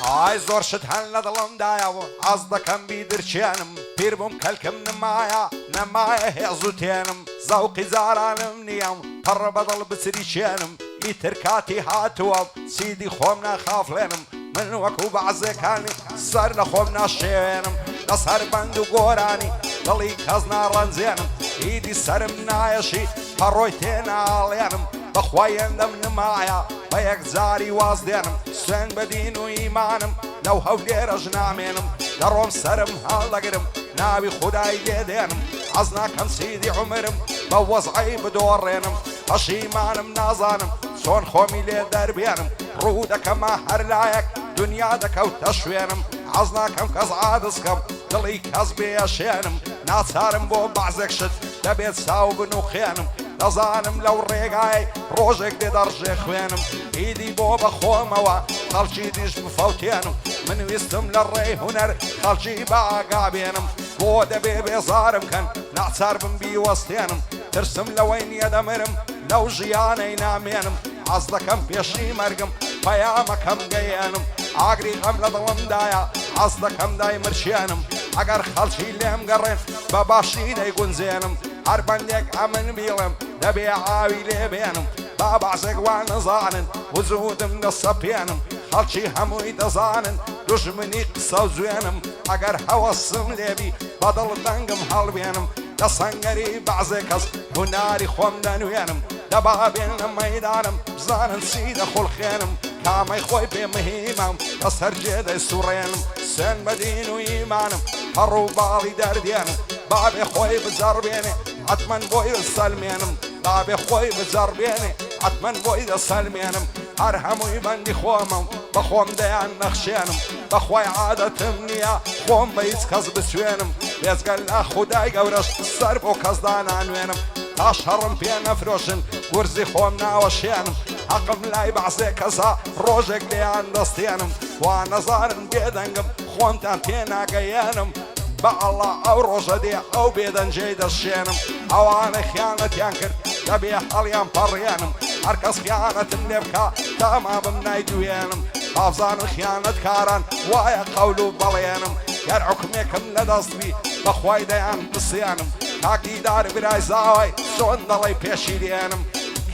ئای زۆر شت هەن لە دڵمدایەوە ئەس دەکەم بیدرچێنم پیر بووم کەلکم نمایە نەمایە هێز و تێنم زەوقی زارانم نییەم پەڕە بەدڵ بچریچێنم ئیتر کاتی هاتووە سیدی خۆم ناخافڵێنم من وەکو بەعزەکانی سەر لە خۆم ناشێوێنم لەسەر بەند و گۆرانی دڵی کەس ناڕەنجێنم ئیدی سرم نایەشی پەڕۆی تێناڵێنم بەخوای ئەندەم نمایە بە یەکجاری واز دێنم سوێن بە دین و ئیمانم لەو هەولێرەش نامێنم دەڕۆم سرم هەڵدەگرم ناوی خودای لێدێنم حەز ناکەم سیدی عومرم بە وەزعی بدۆڕێنم پەشیمانم نازانم چۆن خۆمی لێ دەربێنم ڕوو دەکەمە هەر لایەک دنیا دەکەوتە شوێنم حەز ناکەم کەس عادزکەم دڵی کەس بێشێنم ناچارم بۆ بەعزێک شت دەبێت ساو بنووخێنم دەزانم لەو ڕێگای ڕۆژێک دێ دەڕژێ خوێنم ئیدی بۆ بەخۆمەوە خەڵکی دیش بفەوتێنم من ویستم لە ڕێی هونەر خەڵکی بە ئاگابێنم بۆ دەبێ بێزارم کەن ناچار بم بیوەستێنم ترسم لەوەی نییە دەمرم لەو ژیانەی نامێنم حەز دەکەم پێشی مەرگم پەیامەکەم گەیێنم ئاگری غەم لە دڵمدایە حەز دەکەم دای مرشێنم ئەگەر خەڵکی لێم گەڕێن بە باشی دەیگونجێنم هەر بەندێک ئەمن بیڵم دەبێ ئاوی لێبێنم با بەعزێک وان نەزانن وجودم دەسەپێنم خەڵکی هەمووی دەزانن دوژمنی قسە و زوێنم ئەگەر هەوەسم لێبی بەدڵ دەنگم هەڵبێنم لە سەنگەری بەعزێ کەس هوناری خۆم دەنوێنم دەبا بێنە مەیدانم بزانن چی دەخۆڵخێنم کامەی خۆی پێ مهمەم بەسەر جێ دەیسوڕێنم سێن بە دین و ئیمانم هەڕوو باڵی دەردێنم بابێ خۆی بجەڕبێنێ حتمەن بۆی دەسەلمێنم بابێ خۆی بجەڕبێنێ حتمەن بۆی دەسەلمێنم هەر هەمووی بەندی خۆمم بە خۆم دەیان نەخشێنم بەخوای عادەتم نییە خۆم بە هیچ کەس بسوێنم بێزگەل لە خودای گەورەش سەر بۆ کەسدا نانوێنم تا شەڕم پێ نەفرۆشن گورزی خۆم ناوەشێنم حەقم لای بەعزێ کەسا ڕۆژێک لێیان دەستێنم وا نەزانن بێدەنگم خۆمتان تێناگەیێنم بە ئەڵڵا ئەو ڕۆژە دێ ئەو بێدەنجەی دەشێنم ئەوانە خیانەتیان کرد دەبێ هەڵیان پەڕێنم هەر کەس خیانەتم لێ بکە تاما بم نایدوێنم بابزانن خیانەت کاران وایە قەول و بەڵێنم گەر حکمێکم لەدەستبی بەخوای دەیان بسێنم کاکی دار برای زاوای چۆن دەڵێ پێشی دێنم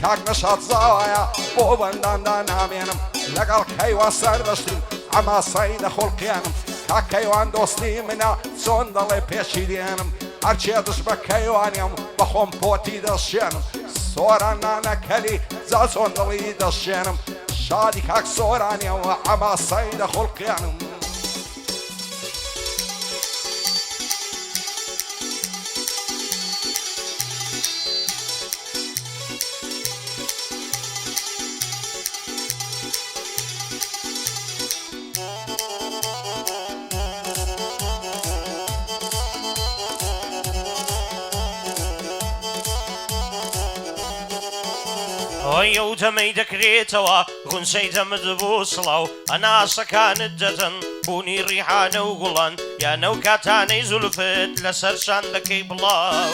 کاک نەشات زاوایە بۆ بەنداندا نامێنم لەگەڵ کەیوان سەردەشتم ئەما سەی دەخۆڵقێنم کاک کەیوان دۆستی منە چۆن دەڵێ پێشی دێنم هەرچێ دش بە کەیوانیم بە خۆم پۆتی دەشێنم سۆران نانەکەلی جا چۆن دڵی دەشێنم شادی کاک سۆرانیەوە ئەما سەی دەخۆڵقێنم ئەو دەمەی دەکرێتەوە غونچەی دەمت بۆ سڵاو ئەناسەکانت دەدەن بوونی ڕیحانە و گوڵان یانە و کاتانەی زولفت لەسەرشان دەکەی بڵاو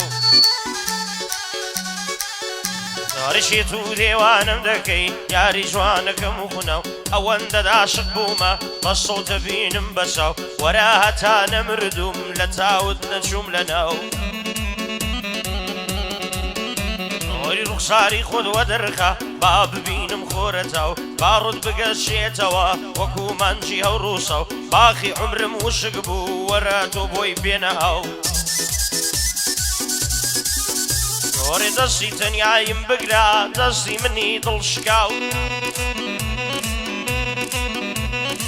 داڕشێت و دێوانم دەکەی یاری جوانەکەم و خونەو ئەوەندە داشق بوومە بەسۆ دەبینم بەساو وەرە هەتا نەمردوم لە تاوت نەچووم لەناو ڕوخساری خۆدوە دەرخە با ببینم خۆرەتەوە باڕوت بگەشێتەوە وەکو مانجی هەو ڕووسە و باخی عمرم وشک بوو وەرە تۆ بۆی بێنە ئەو گۆڕێ دەستی تەنیایم بگرا دەستی منی دڵشکاو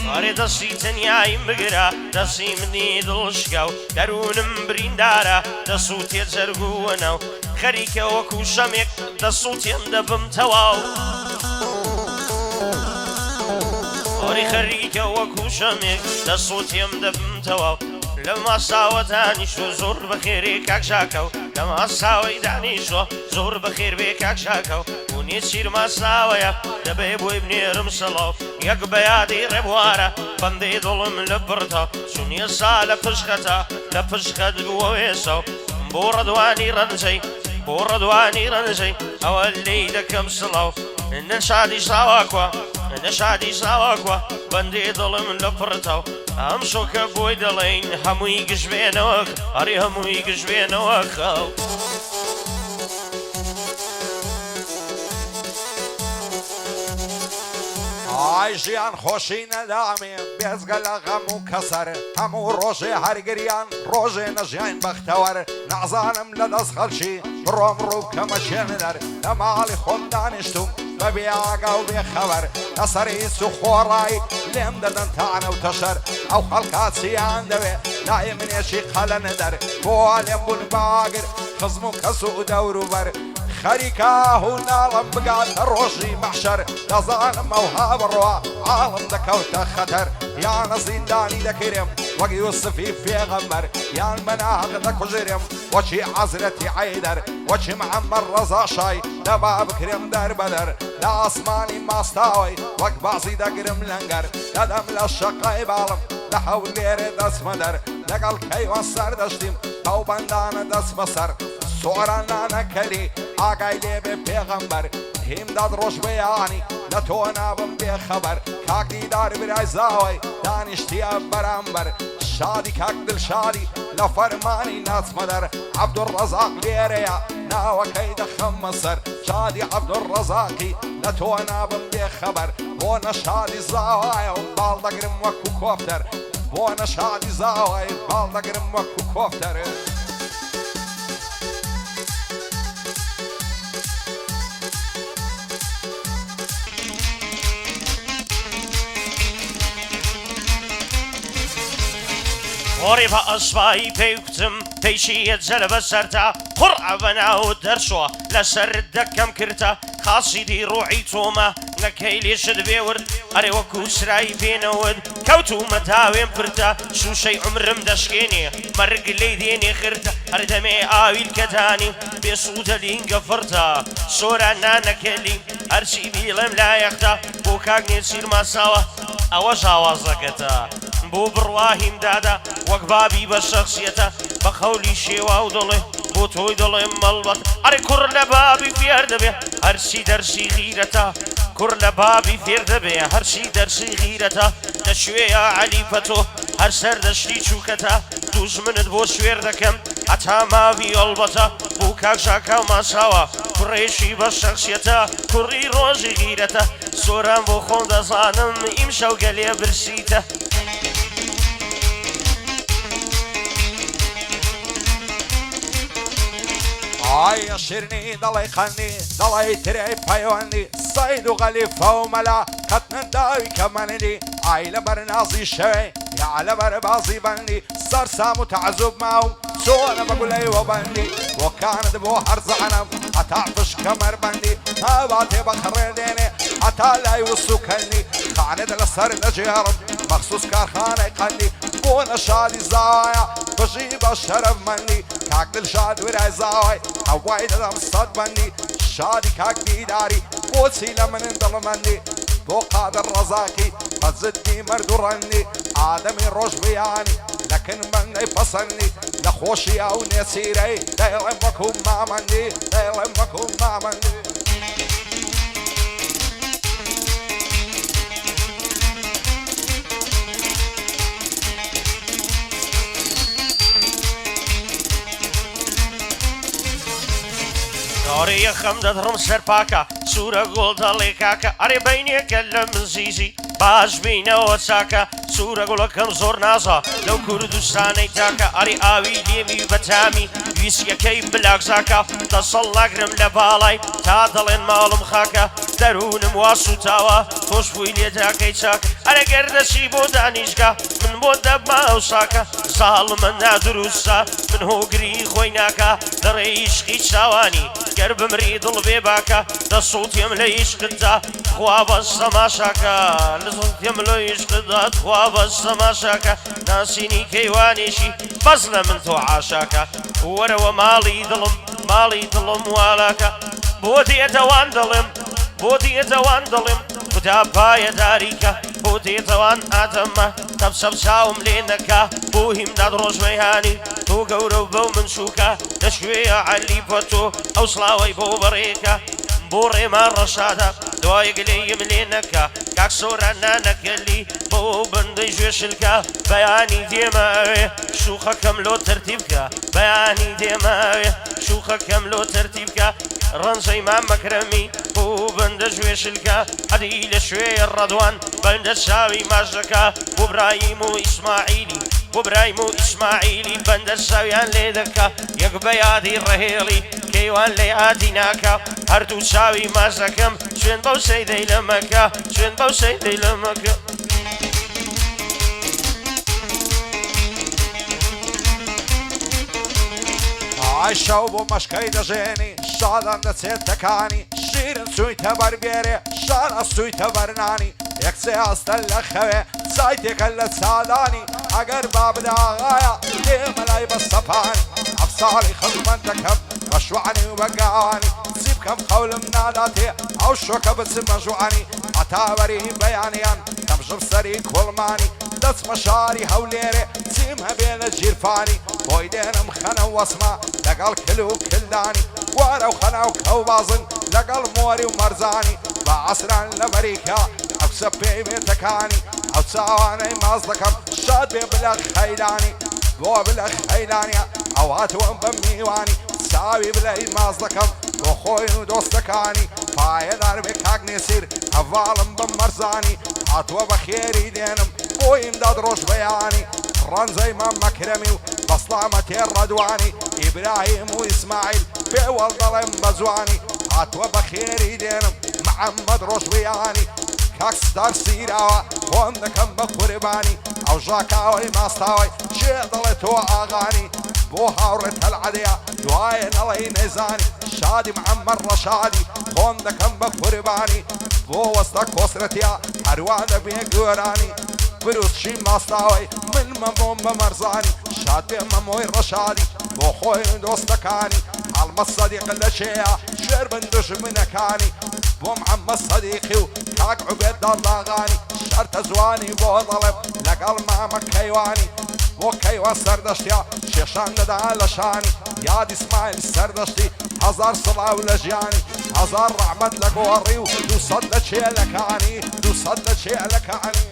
گۆڕێ دەستی تەنیایم بگرا دەستی منی دڵشکاو دەروونم بریندارە دەسو تێجەرگووەنەو خەریکە وەکو شەمێک دەسووتێن دەبم تەواو ئۆری خەریکە وەکو شەمێک دەسووتێم دەبم تەواو لە ماساوە دانیشتۆ زۆر بەخێرێ کاکشاکە و لە ماساوەی دانیشتۆ زۆر بەخێر بێ کاکشاکە و بوونی چیر ماساوەیە دەبێ بۆی بنێرم سەڵاو یەک بە یادی ڕێبوارە بەندەی دڵم لە بڕتە چونیە سا لە پشکەتە لە پشکەت بووە وێسە و بۆ ڕەدوانی ڕەنجەی بۆ ڕەدوانی ڕەنجەی ئەوە لێی دەکەم سڵاو نەشادی ساواکوە لە شادی ساواکوە بەندێ دڵم لە پڕتەوە ئەم شۆکە بۆی دەڵێن هەمووی گشتبێنەوە هەری هەمووی گشتبێنەوە خەو ئای ژیان خۆشی نەدامێ بێزگە لە غەم و کەسەر هەموو ڕۆژێ هەرگریان ڕۆژێ نەژیان بەختەوەر نازانم لە دەست خەڵکی بڕۆم ڕوو کەمە چێنەر لە ماڵی خۆم دانیشتوم بە بێئاگا و بێخەبەر لەسەر هیچ و خۆڕایی لێم دەدەن تانە و تەشەر ئەو خەڵکا چیان دەوێ لای منێکی قەلەنە دەر بۆ لێم بوون باگر خزم و کەس و دەوروبەر خەریکا هوو ناڵم بگاتە ڕۆژی مەحشەر دەزانم ئەوها بڕوا عاڵم دەکەوتە خەتەر یانە زیندانی دەکرێم وەک یوسفی پێغەمبەر یان مەناغ دەکوژێرم وەچی حەزرەتی عەیدەر وەچی محەممەد ڕەزا شای دەبا بکرێم دەربەدەر لە ئاسمانی ماستاوی وەک بازی دەگرم لەنگەر دەدەم لە شەقای باڵم لە هەولێرێ دەستمەدەر لەگەڵ کەیوە سەر دەشتیم ئەو بەندانە دەست بەسەر سۆران نانەکەلی ئاگای لێبێ پێغەمبەر هیمداد ڕۆژ بەیانی لە تۆ نابم بێخەبەر کاک دیدار برای زاوی دانیشتیە بەرامبەر شادی کاک دڵشادی لە فەرمانی ناچمەدەر عەبدوڕەزاق لێرەیە ناوەکەی دەخەممە سەر شادی عەبدوڕەزاقی لە تۆ نابم بێخەبەر بۆ نەشادی زاوایە و باڵ دەگرم وەکو کۆفتەر بۆ نەشادی زاوای باڵ دەگرم وەکو کۆفتەر خۆڕی بە ئەسپایی پێی کوتم پێیشیەت جەلە بەسەرتا قوڕع بەناوت دەرچووە لەسەر دەکەم کردە خاسیدی ڕوعی تۆمە نەکەی لێشت بێورد ئەرێ وەکو سرایی پێنەوەد کەوتومە تاوێن پرتە شوشەی عمرم دەشکێنێ مەرگ لێی دێنێ خردە هەردەمێ ئاویل کەدانی بێسوودە لینگە فڕتە سۆران نانەکەلی هەرچی بیڵێم لایەختا بۆ کاگنێ چیرماساوە ئەوە ژاوازەکەتە بۆ بڕواهیم دادا وەک بابی بە شەخصیەتە بە خەولی شێوا و دڵێ بۆ تۆی دڵێم مەڵبەت ئەرێ کوڕ لە بابی فێر دەبێ هەرچی دەرسی غیرەتە کوڕ لە بابی فێر دەبێ هەرچی دەرسی غیرەتە دەشوێیە عەلیفەتۆ هەر سەر دەشتی چووکەتە دوژمنت بۆ سوێر دەکەم هەتا ماوی ئەڵبەتە بۆ کاکژاکە ماساوە کوڕێشی بە شەخصیەتە کوڕی ڕۆژی غیرەتە سۆران بۆ خۆم دەزانم ئیمشەو گەلێ برسیتە ئای شیرنی دەڵی خەنی دەڵی ترێی پەیوەندی سەید و غەلیفە و مەلا کەتنە داوی کەمەنی ئای لەبەر نازی شەوێ یا لەبەر بازی بەندی سەرسام و تەعەزوب ماوم چۆنە بە گولەیوە بەندی بۆکانت بۆ هەرزانم هەتا پشت کەمەربەندی هەباتێ بە خڕێ دێنێ هەتا لای وسوکەنی خانێت لەسەر دەجێڕم مەخسوس کارخانەی قەندی بۆ نەشادی زاوایە بژی بە شەرەفمەندی کاک دڵشاد ورای زاوای هەوای دەدەم سەد بەندی شادی کاک دیداری بۆچی لە منن دڵمەندی بۆ قادر ڕەزاکی بەزدی مەرد و ڕەندی ئادەمی ڕۆژ بیانی لەکن بەندەی پەسەندی لە خۆشی ئەو نێچیرەی دەیڵێم وەکو مامەندی دەیڵێم وەکو مامەندی ئەڕێ یەخەم دەدڕم سەر پاکە سوورە گۆڵ دەڵێ کاکە ئەرێ بەینێکە لە من زیزی باش بینەوە چاکە سوورە گوڵەکەم زۆر نازە لەو کوردستانەی تاکە ئەری ئاوی لێمی بەتامی ویسیەکەی بلاکزاکە دەسەڵ لاگرم لە باڵای تا دەڵێن ماڵم خاکە دەروونم وا سوتاوە خۆش بووی لێداکەی چاکە ئەرە گەردەچی بۆ دانیشگا من بۆ دەبما ئەو ساکە زاڵمە نادروستە من هۆگری خۆی ناکە دەڕێ عیشقی چاوانی گەر بمری دڵ بێ باکە دەسوڵتیم لە عیشقتدا خوا بەس تەماشاکە لەسوڵتیم لە عیشقتدا خوا بەس تەماشاکە ناسینی کەیوانێشی بەس لە من تۆ عاشاکە وەرەوە ماڵی دڵم والاکە بۆ دێتەوان دڵم بۆ دێتەوان دڵم خدا پایە داریکە بۆ دێتەوان ئادەمە تەبسەم چاوم لێ نەکا بۆ هیمداد ڕۆژ مەیهانی تۆ گەورە و بەو من شووکە دەشوێیە عەلیفە تۆ ئەو سڵاوەی بۆ بەڕێکە بۆ ڕێما ڕەشادە دوای گلەیم لێ نەکا کاک سۆرانە نەکەلی بۆ بەندەی گوێشلکە بەیانی دێماوێ شوخەکەم لۆ تەرتیبکە بەیانی دێماوێ شوخەکەم لۆ تەرتیبکە ڕەنجەی مام مەکرەمی بۆ بەندە گوێشلکە هەدی لە شوێ ڕەدوان بەندە چاوی ماژەکە بۆ برایم و ئیسماعیلی بۆ برایم و ئیسماعیلی بەندە چاویان لێ دەکا یەک بە یادی ڕەهێڵی کەیوان لە یادی ناکە هەردوو چاوی ماژەکەم شوێن بەو سەیدەی لە مەکە شوێن بەو سەیدەی لە مەکە عیشەو بۆ مەشکەی دەژێنی شادان دەچێت تەکانی شیرن سوویتە بەربێرێ شارە سوویتە بەرنانی یەکسێ ئاستە لە خەوێ سای تێکە لە چادانی ئەگەر با بداغایە دێمە لای بە سەپانی ئەفساڵی خزمەت دەکەم بە شوعانی و بەگاوانی چی بکەم قەولم ناداتێ ئەو شۆکە بچمە ژوعانی هەتابەری بەیانیان دەمژم سەری کوڵمانی دەچمە شاری هەولێرێ چیم هەبێ لە جیرفانی بۆی دێنم خەنە وەسمە لەگەڵ کل و کلدانی وارە و خەنا و کەو بازن لەگەڵ مۆری و مەرزانی بە عەسران لە بەریکە ئەوسە پێی بێتەکانی ئەو چاوانەی ماز دەکەم شاد بێ بلە خەیلانی بۆ بلە خەیلانیە ئەو هاتووەم بە میوانی چاوی بلەی ماز دەکەم بۆ خۆین و دۆستەکانی پایەدار بێ کاک نێسیر هەڤاڵم بە مەرزانی هاتووە بە خێری دێنم بۆیم داد ڕۆژ بەیانی ڕەنجەی مام مەکرەمی و بەسڵامە تێر ڕەدوانی ئیبراهیم و ئیسماعیل پێوەڵ دەڵێم بە جوانی هاتووە بە خێری دێنم محەممەد ڕۆژ بەیانی کاک ستار سیراوە خۆم دەکەم بە قوربانی ئەو ژاکاوەی ماستاوەی چێ دەڵێت تۆ ئاغانی بۆ هاوڕێت هەلعەدەیە دوایە نەڵەی نەیزانی شادی محەممەد ڕەشادی خۆم دەکەم بە قوربانی بۆ وەستە کۆسرەتیا هەروە دەبێ گۆرانی بروسشی ماستاوەی من مەمۆم بە مەرزانی شاد بێ مەمۆی ڕەشادی بۆ خۆی دۆستەکانی هەڵمە سەدیق لە شێە شێر بن دژمنەکانی بۆ محەممەد سەدیقی و کاک عوبێد دەڵاغانی شەرتە جوانی بۆ دەڵێم لەگەڵ مامە کەیوانی بۆ کەیوە سەردەشتیا شێشان دەدا لە شانی یاد ئیسماعیل سەردەشتی هەزار سڵاو لە ژیانی هەزار ڕەحمەت لە گۆڕی و دووسەد لە چێلەکانی دووسەد لە چێلەکانی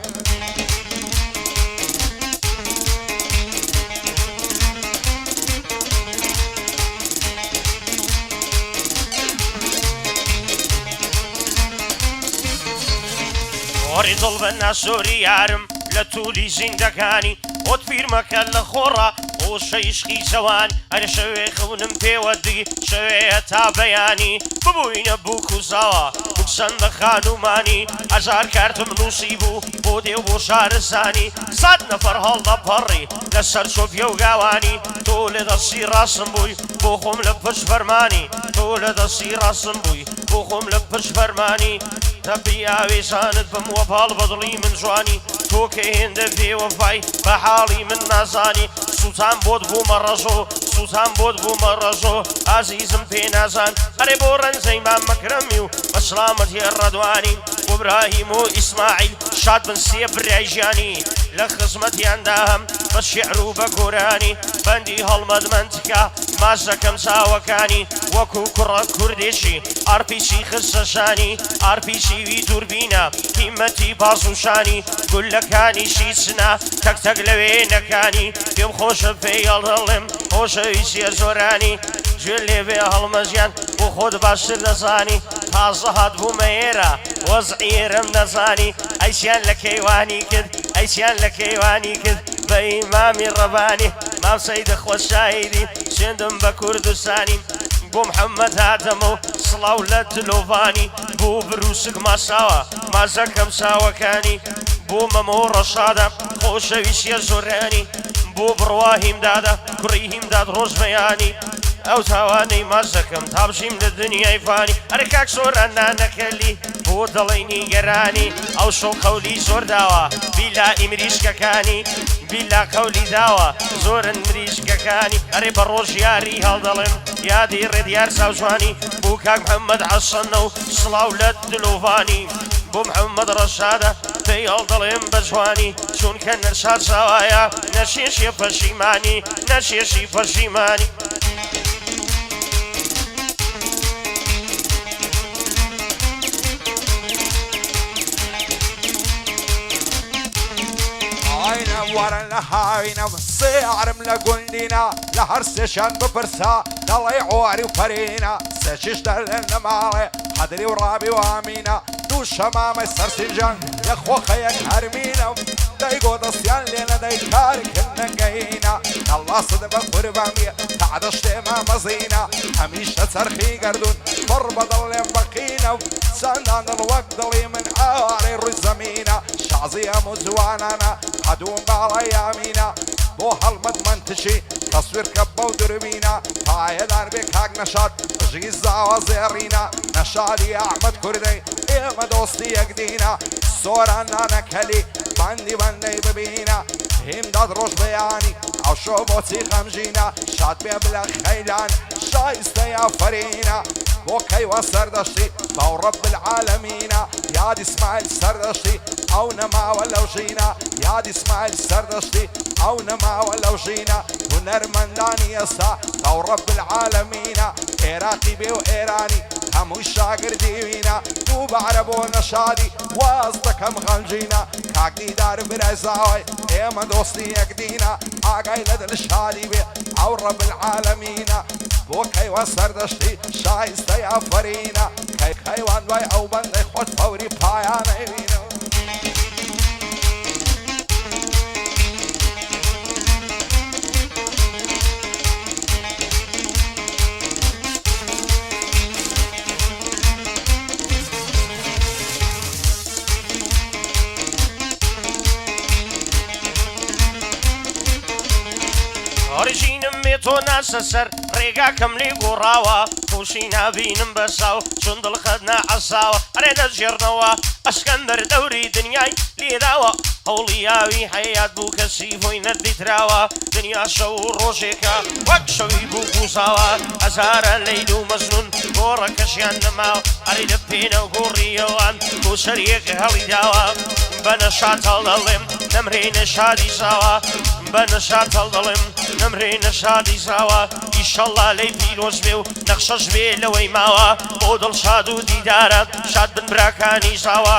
وەڕی دڵ بە ناسۆری یارم لە توولی زیندەکانی خۆت پیرمەکە لە خۆڕە ئۆشە عیشقی جەوان هەر شەوێ خەونم پێوە دی شەوەیە تا بەیانی ببووینە بووک و زاوە بچەندە خانومانی هەزار کارتم نووسی بوو بۆ دێو بۆ شارستانی سەد نەفەر هەڵدەپەڕی لەسەر سۆفیە و گاوانی تۆ لە دەستی ڕاستم بووی بۆ خۆم لە پشت فەرمانی تۆ لە دەستی ڕاستم بووی بۆ خۆم لە پشت فەرمانی ربي ئاوێزانت بم وە پاڵ بەدڵی من جوانی تۆ کە هێندە پێوەفای بە حاڵی من نازانی سووتان بۆت بوومە ڕەژۆ سووتان بۆت بوومە ڕەژۆ ئازیزم پێ نازان هەرێ بۆ ڕەنجەی مام مەکرەمی و بە سڵامەت هێڕەدوانی بۆ براهیم و ئیسماعیل شاد بن سێ برای ژیانی لە خزمەتیاندا هەم بە شێعر و بە گۆرانی بەندی هەڵمەدمەندکە مازەکەم چاوەکانی وەکو کوڕە کوردێشی ئارپیسی خستەشانی ئارپیسی وی دووربینە هیمەتی بازوشانی گولەکانی شیچنا تەک لەوێ نەکانی پێم خۆشە پێی هەڵدەڵێم خۆشەویستیە زۆرانی گوێ لێوێ هەڵمەژیان بۆ خۆت باشتر دەزانی تازە هات بوومە ئێرە وەزعێرم نەزانی ئەیسیان لە کەیوانی کرد ئەیسیان لە کەیوانی کرد بە ئیمامی ڕەبانی مام سەیدە خۆشاییدی سێندم بە کوردستانی بۆ محەممەد هاتەمە و سڵاو لە تلۆڤانی بۆ بروسک ماساوە مازەکەم چاوەکانی بۆ مەمە و ڕەشادە خۆشەویستیە زۆرانی بۆ بڕوا هیمدادە کوڕی هیمداد ڕۆژبەیانی ئەو تاوانەی مازەکەم تابژیم لە دنیای فانی هەرە کاک سۆران نانەکەلی بۆ دەڵێنی گەرانی ئەو شەو قەولی زۆر داوە بیلا ئیمریشکەکانی بیلا قەولی داوە زۆرن مریشکەکانی هەرێ بە ڕۆژ یاری هەڵدەڵێن یادی ڕێدیار ساوجوانی بۆ کاک محەممەد عەسەنە و سڵاو لە دلۆڤانی بۆ محەممەد ڕەشادە پێی هەڵدەڵێم بە جوانی چونکە نەرشاد چاوایە نەشێشی پەشیمانی نەشێشی پەشیمانی ئاینە وەرە لە هاوینە سێعرم لە گوندینە لە هەر سێشان بپرسا دەڵێ عواری و پەرینە سێچیش دەرێن لە ماڵێ حەدری و ڕابی و ئامینە دوو شەمامەی سەرسینجان یەک خۆخەیەک هەرمینە دەیگۆ دەستیان لێنە دەی کارکن نەگەینە ئەڵڵا سەدە بە قوربانیە تەعدە شتێمە مەزینە هەمیشە چەرخی گەردون پڕ بە دڵێم بەقینە و چەندان دڵ وەک دڵی من ئاوارەی ڕووی زەمینە شازی هەموو جوانانە هەدووم باڵای یامینە بۆ هەڵمەت منتشی تەسویرکە بەو دوربینە پایەدار بێ کاک نەشاد ژی زاوە زێڕینە نەشادی ئەحمەد کوردەی ئێمە دۆستی یەکدینە سۆران نانەکەلی بەندی بەندەی ببینە هیمداد ڕۆژ بەیانی ئەو شۆ بۆچی غەمژینە شاد بێ بلە خەیلان شایستە یافەرینە بۆ کەیوە سەردەشتی باو ڕەب العالەمینە یاد ئیسماعیل سەردەشتی ئەو نەماوە لەو ژینە یاد ئیسماعیل سەردەشتی ئەو نەماوە لەو ژینە هونەرمەندانی ئێستا باو ڕەب العالەمینە عێراقی بێ و ئێرانی هەمووی شاگردی وینە دووبارە بۆ نەشادی واز دەکەم غەمژینە کاک دیدار برای زاوای ئێمە دۆستی یەکدینە ئاگای لە دڵ شادی بێ ئەو ڕەب العالەمینە بۆ کەیوە سەردەشتی شایستە یافەرینە کەی خەیوان دوای ئەو بەندەی خۆت فەوری پایانەوینە ئۆریژینم بێ تۆ ناسە سەر ڕێگاکەم لێ گۆڕاوە خۆشی نابینم بەساو چۆن دڵخەت نەعەساوە ئەرێ دەستژێڕنەوە ئەسکەندەر دەوری دنیای لێداوە هەوڵی یاوی حەیات بوو کەسی بۆی نەدیتراوە دنیا شەو و ڕۆژێکە وەک شەوی بوو بووساوە هەزارە لەیل و مەزنون گۆڕەکەشیان نەماوە ئەرێ لە پێنە و گۆڕیەوان بۆ سەریەک هەڵی داوە بە نەشات هەڵدەڵێم نەمرێ نەشادی ساوە بە نەشات هەڵدەڵێم نەمرێ نەشادی ساوە ئیشەڵڵا لەی پیرۆز بێ و نەخشەش بێ لەوەی ماوە بۆ دڵشاد و دیدارە شاد بن براکانی ساوە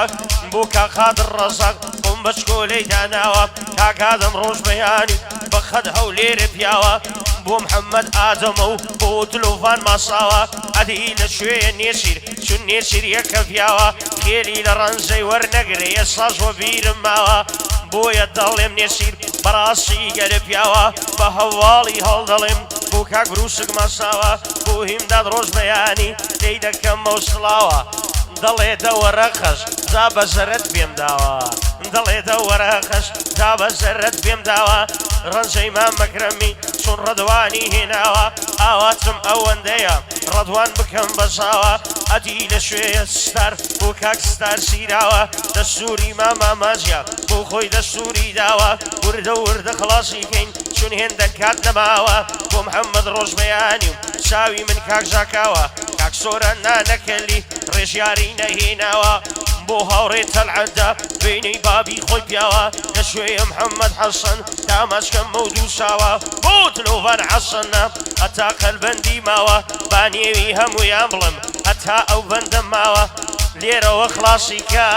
بۆ کاخادر ڕەزاق خۆم بەچکۆلەی داناوە کاکادەم ڕۆژ بەیانی بەخەت هەولێرە پیاوە بۆ محەممەد ئادەمە و بۆ تلۆڤان ماساوە ئەدی لە شوێیە نێسیر چون نێسیر یەکە پیاوە خێری لە ڕەنجەی وەرنەگرێ ئێستاش وە بیرم ماوە بۆیە دەڵێم نێسیر بەڕاستی گەلە پیاوە بە هەواڵی هەڵدەڵێم بۆ کاک بروسک مەساوە بۆ هیمداد ڕۆژ بەیانی دەی دەکەم مەوسڵاوە دەڵێ دەوەرە خەش جا بە زەرت پێم داوە دەڵێ دەوەرە خەش جا بە زەرت پێم داوە ڕەنجەی مام مەکرەمی چون ڕەدوانی هێناوە ئاواتم ئەوەندەیە ڕەدوان بکەم بەساوە ئەدی لە شوێیە ستار بۆ کاک ستار سیراوە دەستوری مامامازیە بۆ خۆی دەستوری داوە وردە وردە خلاصیکەین چون هێندە کات نەماوە بۆ محەممەد ڕۆژ بەیانی و چاوی من کاک ژاکاوە کاک سۆرە نانەکەلی ڕێژیاری نەهێناوە بۆ هاوڕێ تەلعەتدا بینەی بابی خۆی پیاوە لە شوێیە محەممەد حەسەن دامەچکەم مەودوو ساوە بۆ تلۆڤان حەسەنە هەتا قەلبەندی ماوە بانێوی هەموویان بڵم هەتا ئەو بەندە ماوە لێرەوە خلاصی کە